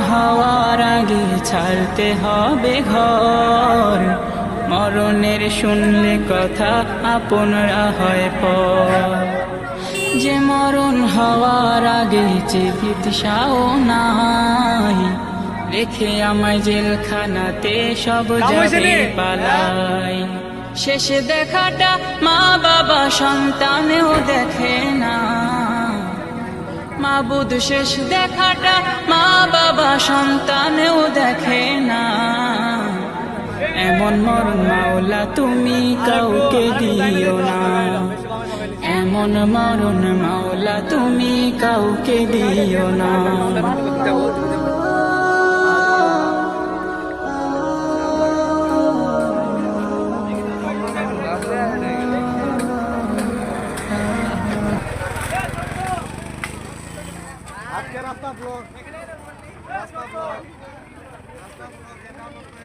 হওয়ার আগে ছাড়তে হবে ঘর, মরণের শুনলে কথা আপনরা হয় পর। যে মরণ হওয়ার আগে চিকিৎসাও নাই, রেখে আমায় জেলখানাতে সব যাবে পালাই। শেষে দেখাটা মা বাবা সন্তানেও দেখে না, মাবুদ শেষ দেখাটা মা বাবা সন্তানেও দেখে না। এমন মরণ মাওলা তুমি কাউকে দিও না, এমন মরণ মাওলা তুমি কাউকে দিও না। রাস্তা ব্লক